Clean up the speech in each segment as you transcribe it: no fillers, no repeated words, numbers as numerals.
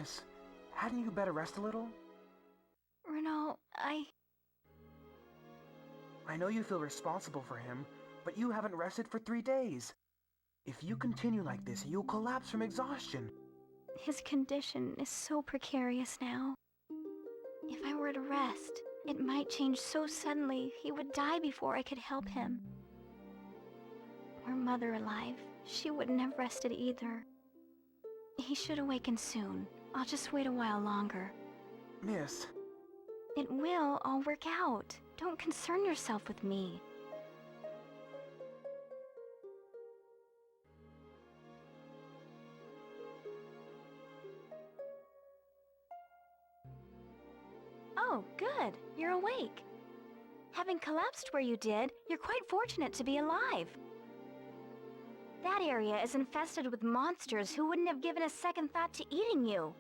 Miss, hadn't you better rest a little? Renault, I know you feel responsible for him, but you haven't rested for 3 days. If you continue like this, you'll collapse from exhaustion. His condition is so precarious now. If I were to rest, it might change so suddenly he would die before I could help him. Were Mother alive, she wouldn't have rested either. He should awaken soon. I'll just wait a while longer. Miss... It will all work out. Don't concern yourself with me. Oh, good. You're awake. Having collapsed where you did, you're quite fortunate to be alive. That area is infested with monsters who wouldn't have given a second thought to eating you.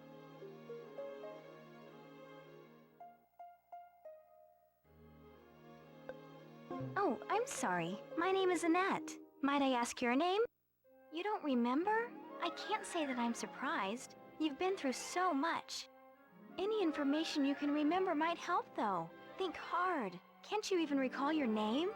Oh, I'm sorry. My name is Annette. Might I ask your name? You don't remember? I can't say that I'm surprised. You've been through so much. Any information you can remember might help, though. Think hard. Can't you even recall your name?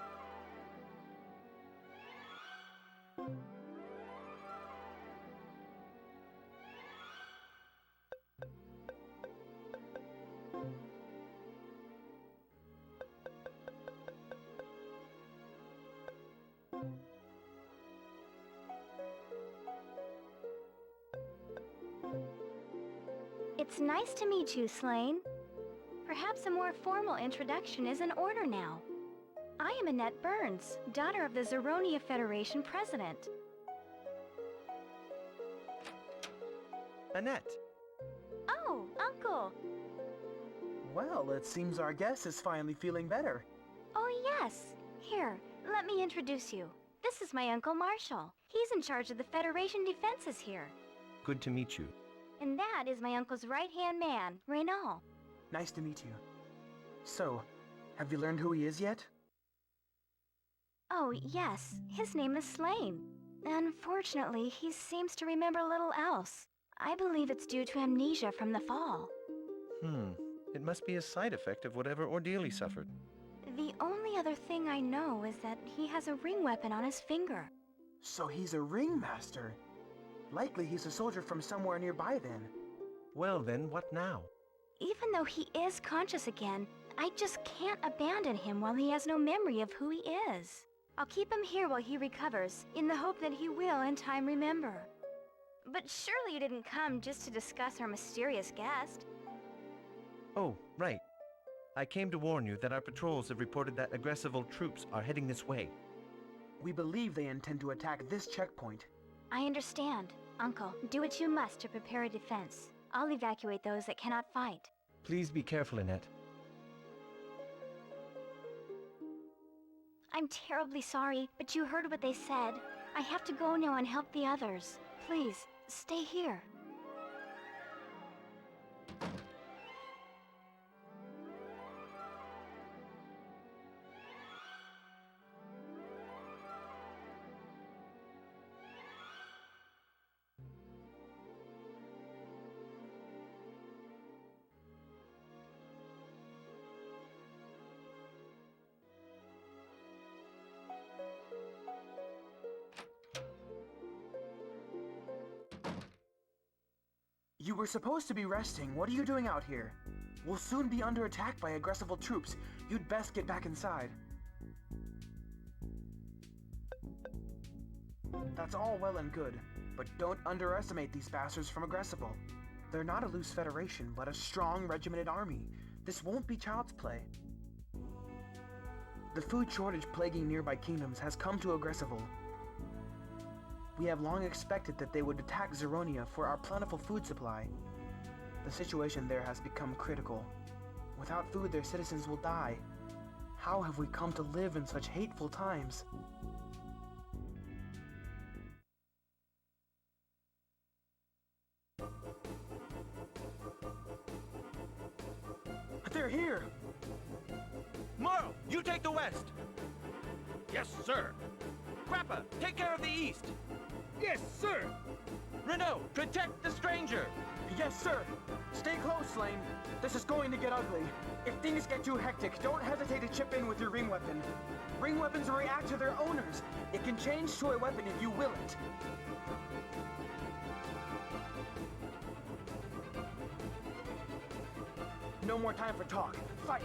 It's nice to meet you, Slane. Perhaps a more formal introduction is in order now. I am Annette Burns, daughter of the Zeronia Federation president. Annette! Oh, Uncle! Well, it seems our guest is finally feeling better. Oh, yes. Here, let me introduce you. This is my Uncle Marshall. He's in charge of the Federation defenses here. Good to meet you. And that is my uncle's right-hand man, Renault. Nice to meet you. So, have you learned who he is yet? Oh, yes. His name is Slane. Unfortunately, he seems to remember little else. I believe it's due to amnesia from the fall. It must be a side effect of whatever ordeal he suffered. The only other thing I know is that he has a ring weapon on his finger. So he's a ringmaster. Likely he's a soldier from somewhere nearby then. Well then, what now? Even though he is conscious again, I just can't abandon him while he has no memory of who he is. I'll keep him here while he recovers, in the hope that he will in time remember. But surely you didn't come just to discuss our mysterious guest. Oh, right. I came to warn you that our patrols have reported that aggressive troops are heading this way. We believe they intend to attack this checkpoint. I understand. Uncle, do what you must to prepare a defense. I'll evacuate those that cannot fight. Please be careful, Annette. I'm terribly sorry, but you heard what they said. I have to go now and help the others. Please, stay here. You were supposed to be resting. What are you doing out here? We'll soon be under attack by aggressive troops. You'd best get back inside. That's all well and good, but don't underestimate these bastards from Aggressible. They're not a loose federation, but a strong, regimented army. This won't be child's play. The food shortage plaguing nearby kingdoms has come to Aggressible. We have long expected that they would attack Zeronia for our plentiful food supply. The situation there has become critical. Without food, their citizens will die. How have we come to live in such hateful times? They're here! Morrow, you take the west! Yes, sir. Grappa, take care of the east! Yes, sir. Renault, protect the stranger! Yes, sir! Stay close, Slane. This is going to get ugly. If things get too hectic, don't hesitate to chip in with your ring weapon. Ring weapons react to their owners. It can change to a weapon if you will it. No more time for talk. Fight!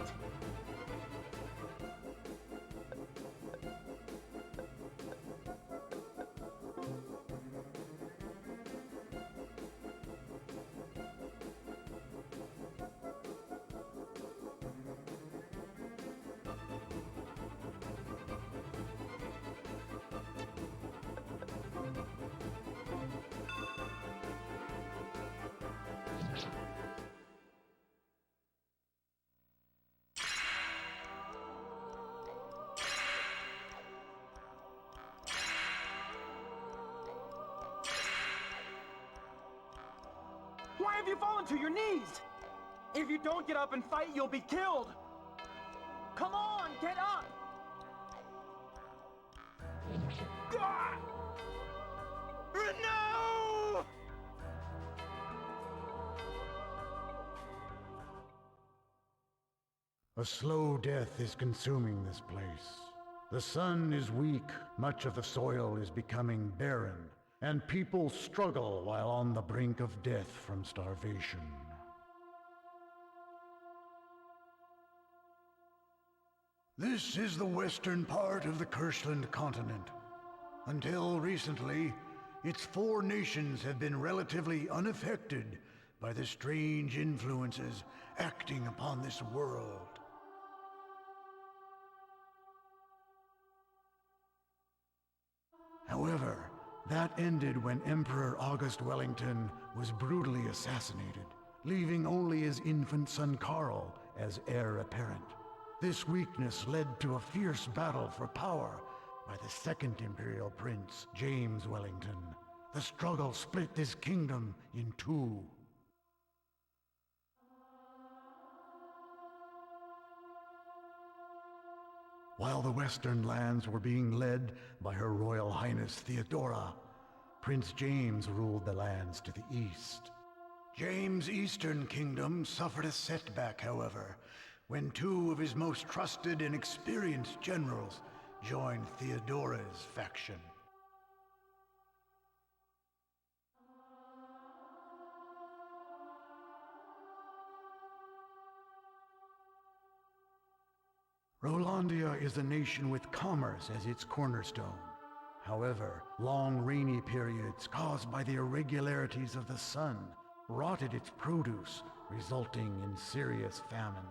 Why have you fallen to your knees? If you don't get up and fight, you'll be killed! Come on, get up! Ah! No! A slow death is consuming this place. The sun is weak, much of the soil is becoming barren, and people struggle while on the brink of death from starvation. This is the western part of the Kirschland continent. Until recently, its 4 nations have been relatively unaffected by the strange influences acting upon this world. However, that ended when Emperor August Wellington was brutally assassinated, leaving only his infant son Karl as heir apparent. This weakness led to a fierce battle for power by the second Imperial Prince, James Wellington. The struggle split his kingdom in 2. While the western lands were being led by Her Royal Highness Theodora, Prince James ruled the lands to the east. James' eastern kingdom suffered a setback, however, when 2 of his most trusted and experienced generals joined Theodora's faction. Rolandia is a nation with commerce as its cornerstone. However, long rainy periods caused by the irregularities of the sun rotted its produce, resulting in serious famine.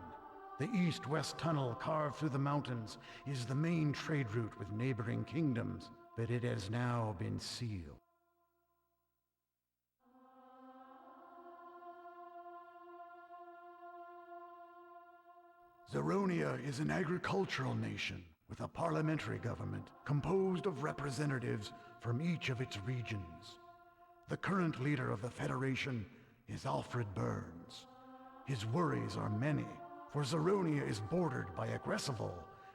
The east-west tunnel carved through the mountains is the main trade route with neighboring kingdoms, but it has now been sealed. Zeronia is an agricultural nation with a parliamentary government composed of representatives from each of its regions. The current leader of the Federation is Alfred Burns. His worries are many, for Zeronia is bordered by Aggressival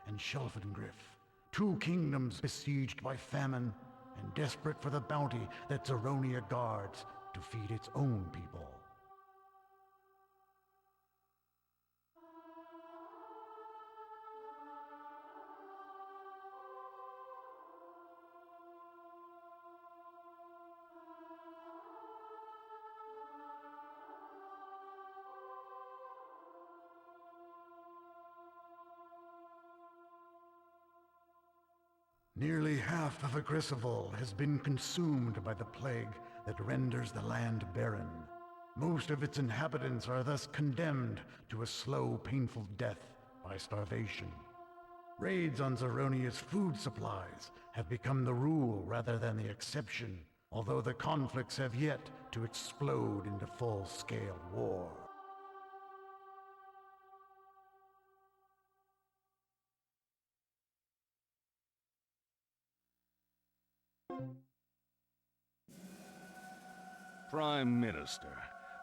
and Shelfengriff, 2 kingdoms besieged by famine and desperate for the bounty that Zeronia guards to feed its own people. Nearly half of Aggressival has been consumed by the plague that renders the land barren. Most of its inhabitants are thus condemned to a slow, painful death by starvation. Raids on Zeronia's food supplies have become the rule rather than the exception, although the conflicts have yet to explode into full-scale war. Prime Minister,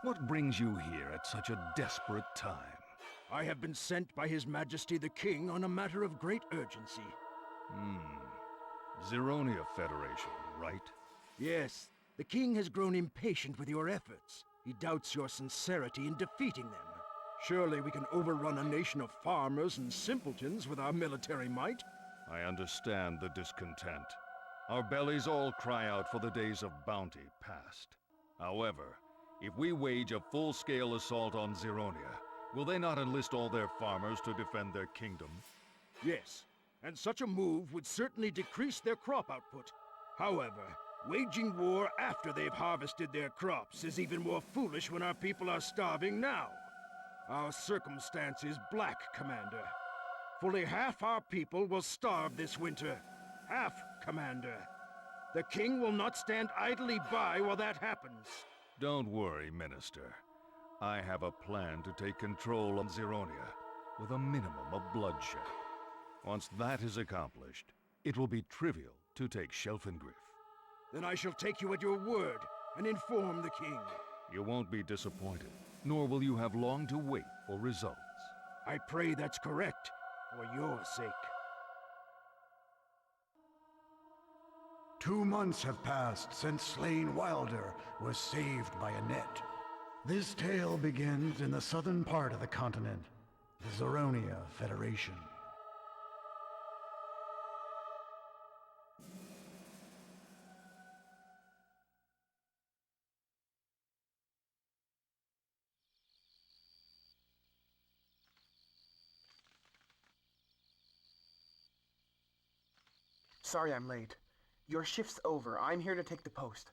what brings you here at such a desperate time? I have been sent by His Majesty the King on a matter of great urgency. Zeronia Federation, right? Yes, the King has grown impatient with your efforts. He doubts your sincerity in defeating them. Surely we can overrun a nation of farmers and simpletons with our military might. I understand the discontent. Our bellies all cry out for the days of bounty past. However, if we wage a full-scale assault on Zeronia, will they not enlist all their farmers to defend their kingdom? Yes, and such a move would certainly decrease their crop output. However, waging war after they've harvested their crops is even more foolish when our people are starving now. Our circumstance is black, Commander. Fully half our people will starve this winter. Half, Commander. The king will not stand idly by while that happens. Don't worry, Minister. I have a plan to take control of Zeronia with a minimum of bloodshed. Once that is accomplished, it will be trivial to take Shelfengriff. Then I shall take you at your word and inform the king. You won't be disappointed, nor will you have long to wait for results. I pray that's correct, for your sake. 2 months have passed since Slain Wilder was saved by a net. This tale begins in the southern part of the continent, the Zeronia Federation. Sorry I'm late. Your shift's over. I'm here to take the post.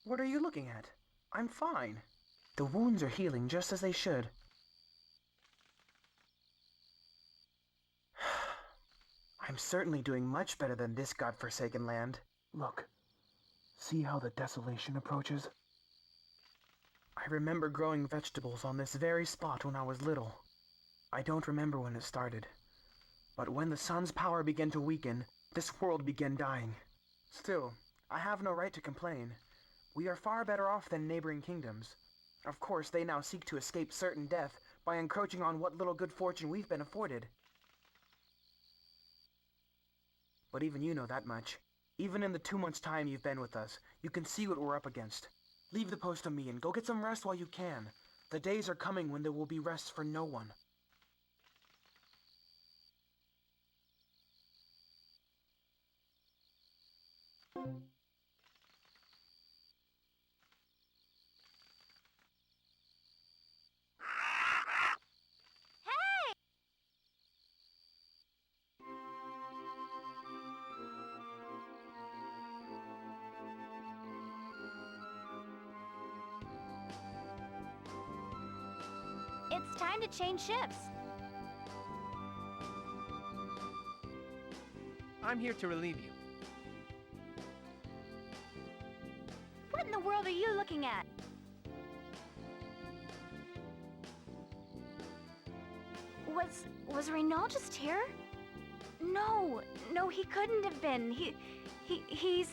What are you looking at? I'm fine. The wounds are healing just as they should. I'm certainly doing much better than this godforsaken land. Look. See how the desolation approaches? I remember growing vegetables on this very spot when I was little. I don't remember when it started. But when the sun's power began to weaken, this world began dying. Still, I have no right to complain. We are far better off than neighboring kingdoms. Of course, they now seek to escape certain death by encroaching on what little good fortune we've been afforded. But even you know that much. Even in the 2 months' time you've been with us, you can see what we're up against. Leave the post to me and go get some rest while you can. The days are coming when there will be rest for no one. It's time to change ships. I'm here to relieve you. What in the world are you looking at? Was Renault just here? No, he couldn't have been. He's...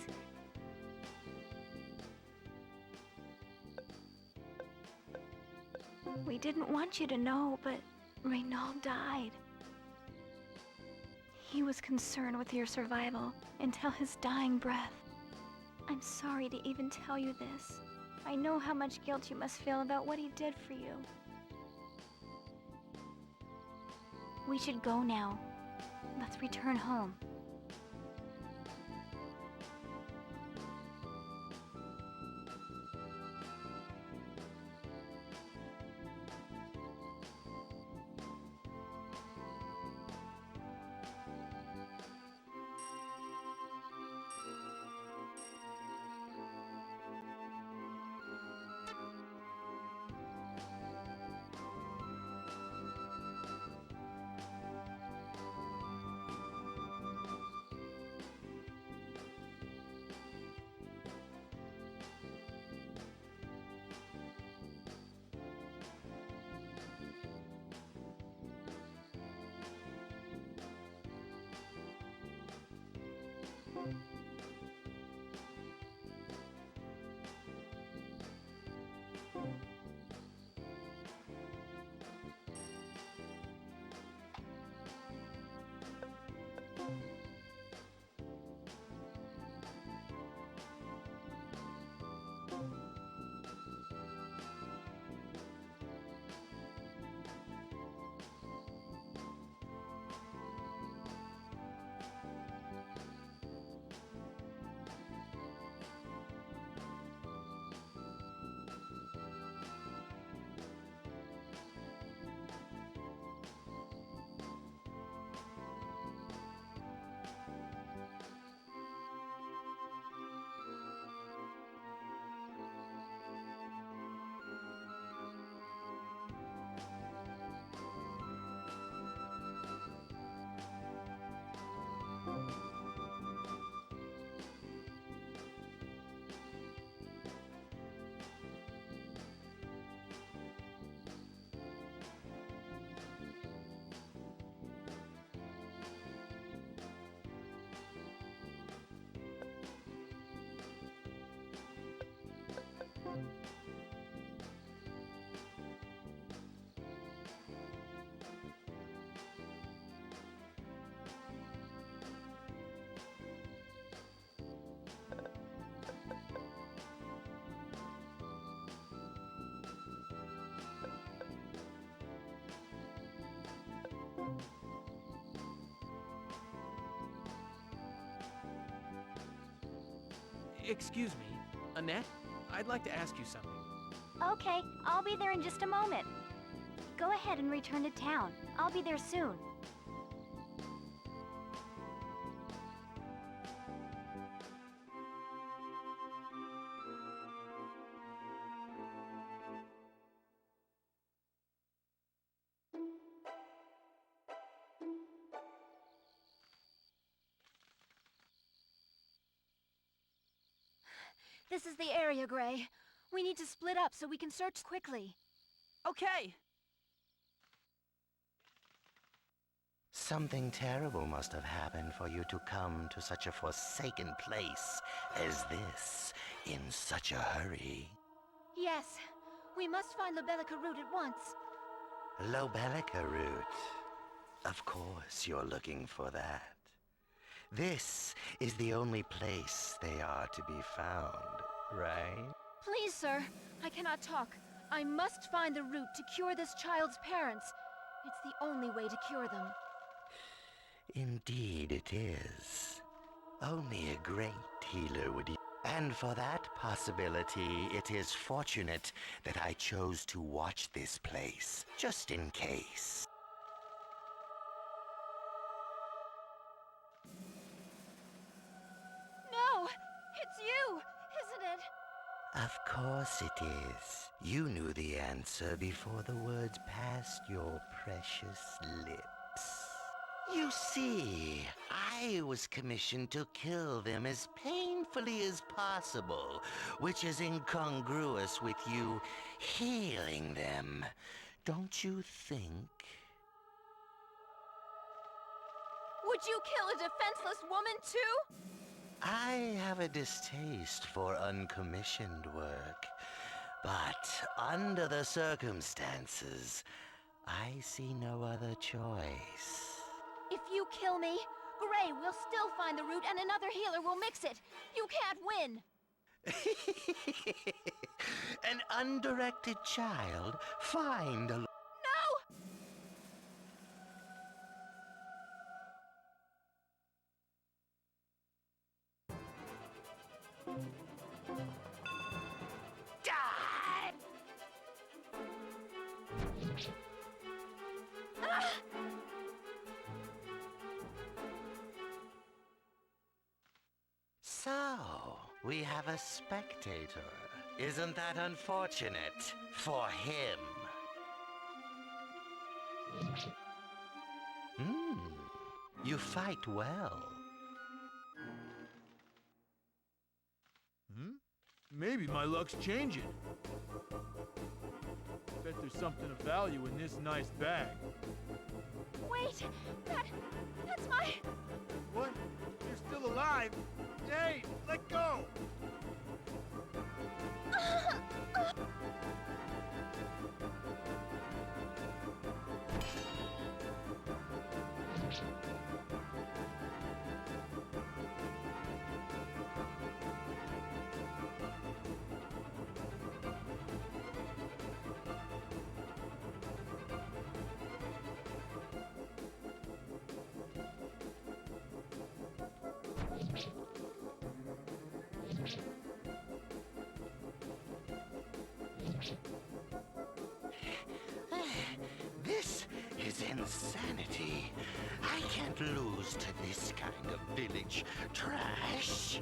We didn't want you to know, but Renault died. He was concerned with your survival until his dying breath. I'm sorry to even tell you this. I know how much guilt you must feel about what he did for you. We should go now. Let's return home. Excuse me, Annette? I'd like to ask you something. Okay, I'll be there in just a moment. Go ahead and return to town. I'll be there soon. This is the area, Gray. We need to split up so we can search quickly. Okay! Something terrible must have happened for you to come to such a forsaken place as this in such a hurry. Yes, we must find Lobelica root at once. Lobelica root. Of course you're looking for that. This is the only place they are to be found, right? Please, sir. I cannot talk. I must find the root to cure this child's parents. It's the only way to cure them. Indeed it is. Only a great healer would and for that possibility, it is fortunate that I chose to watch this place, just in case. No! It's you! Isn't it? Of course it is. You knew the answer before the words passed your precious lips. You see, I was commissioned to kill them as painfully as possible, which is incongruous with you healing them, don't you think? Would you kill a defenseless woman, too? I have a distaste for uncommissioned work, but under the circumstances, I see no other choice. If you kill me, Gray will still find the root and another healer will mix it. You can't win. An undirected child find a... No! Die! Ah! So, we have a spectator. Isn't that unfortunate for him? You fight well. Maybe my luck's changing. Bet there's something of value in this nice bag. Wait! That's my... What? You're still alive? Hey, let go! This is insanity. I can't lose to this kind of village trash.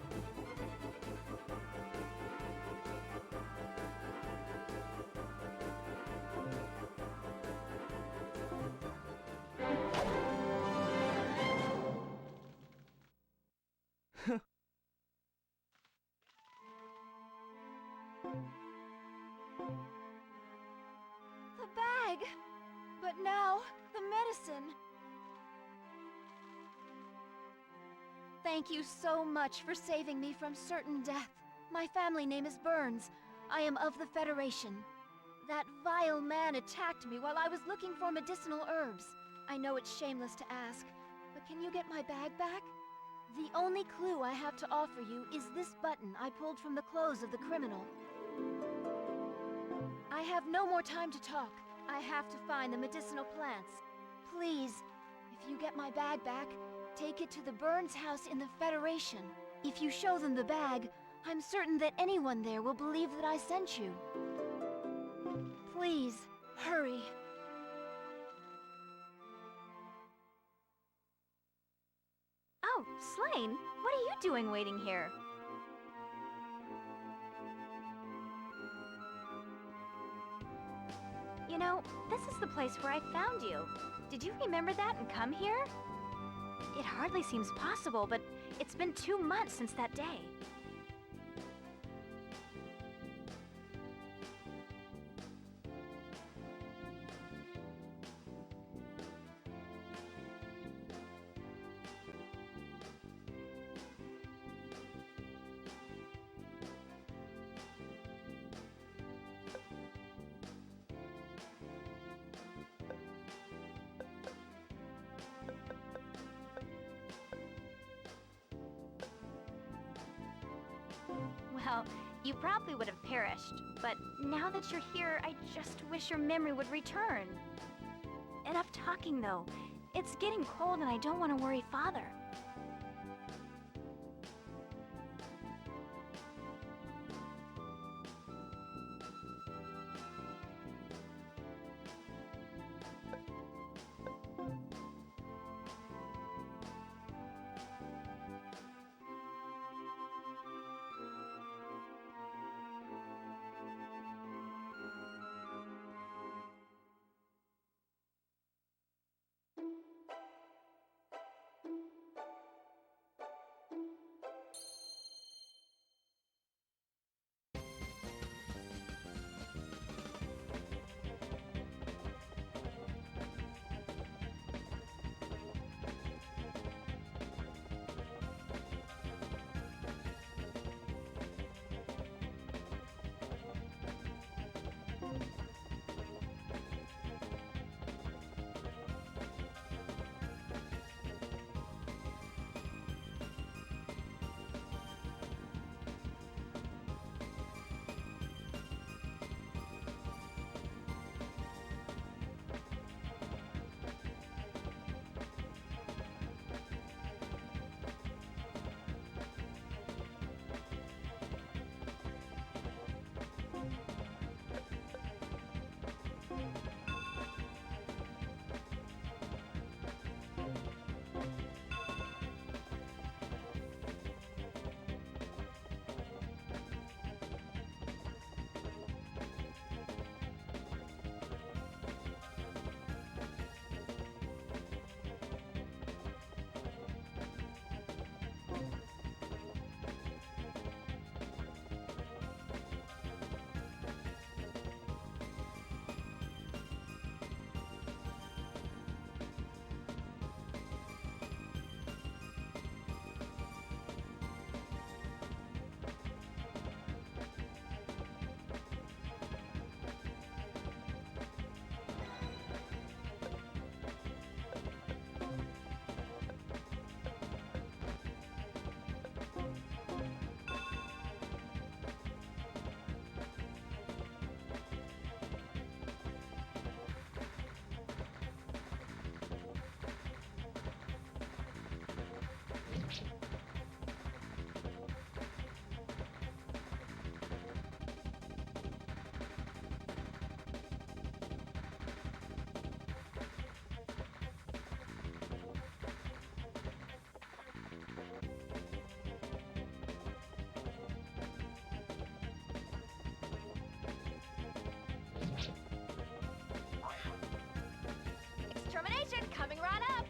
The bag! But now, the medicine. Thank you so much for saving me from certain death. My family name is Burns. I am of the Federation. That vile man attacked me while I was looking for medicinal herbs. I know it's shameless to ask, but can you get my bag back? The only clue I have to offer you is this button I pulled from the clothes of the criminal. I have no more time to talk. I have to find the medicinal plants. Please, if you get my bag back, take it to the Burns house in the Federation. If you show them the bag, I'm certain that anyone there will believe that I sent you. Please, hurry. Oh, Slain, what are you doing waiting here? You know, this is the place where I found you. Did you remember that and come here? It hardly seems possible, but it's been 2 months since that day. Well, you probably would have perished, but now that you're here, I just wish your memory would return. Enough talking, though. It's getting cold and I don't want to worry Father. Extermination coming right up!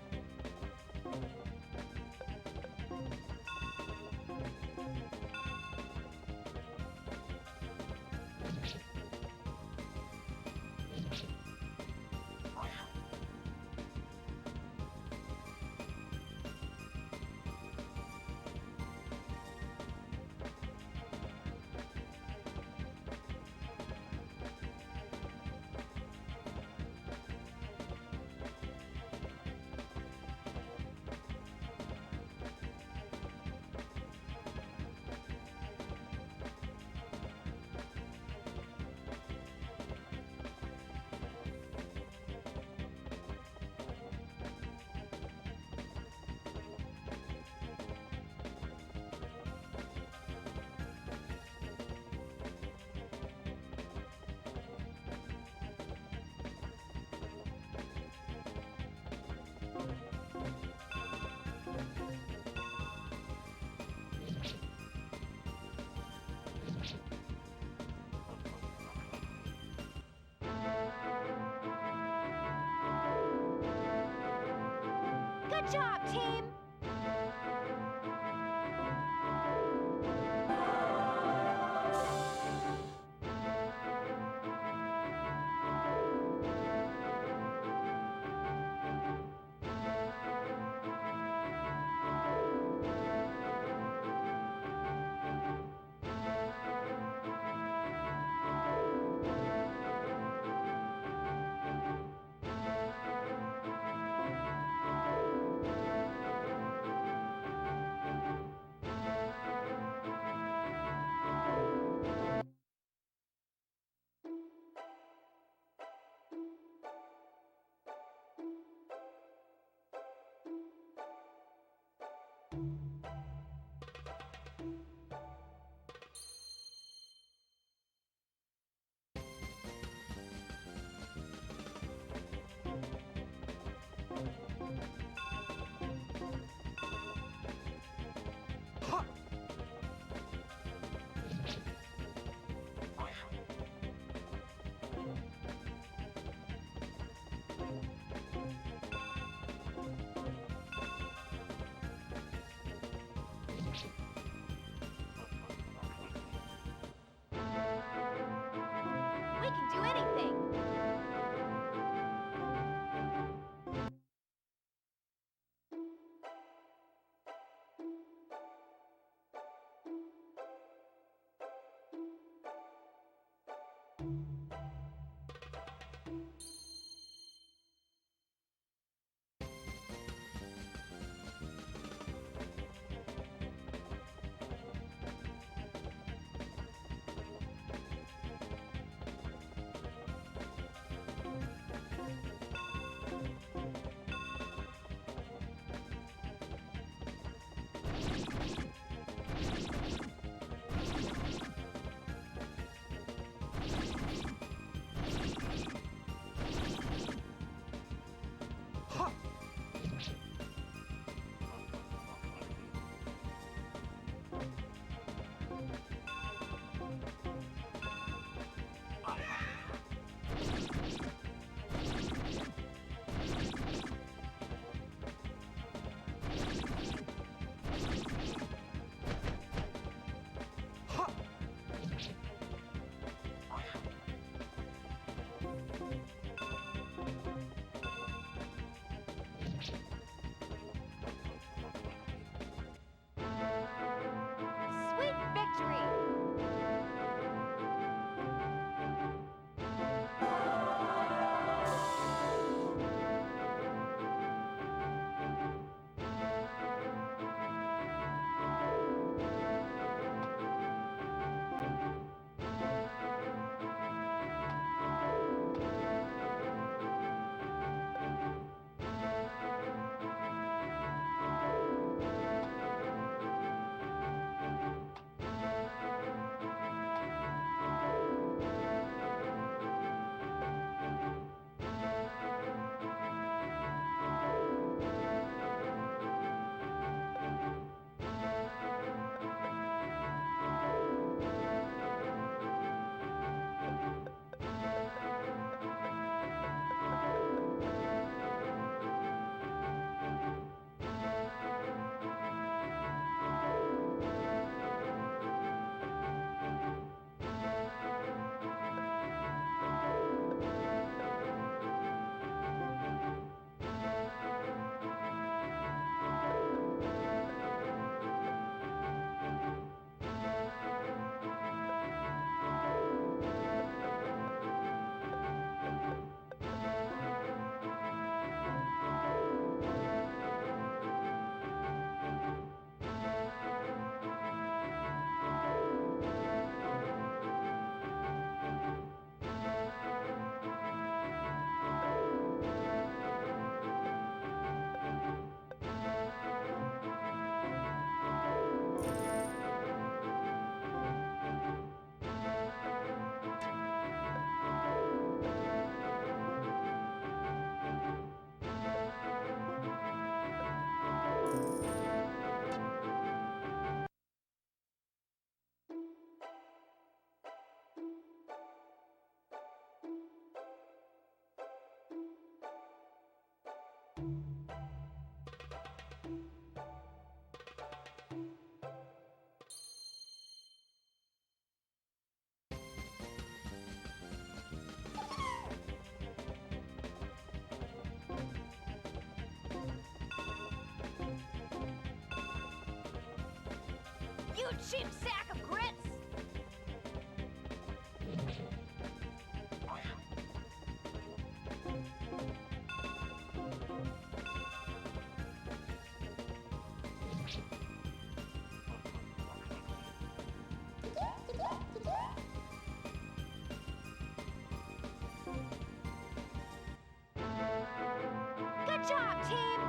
Good job, team! We can do anything! You cheap sack of grits! Good job, team!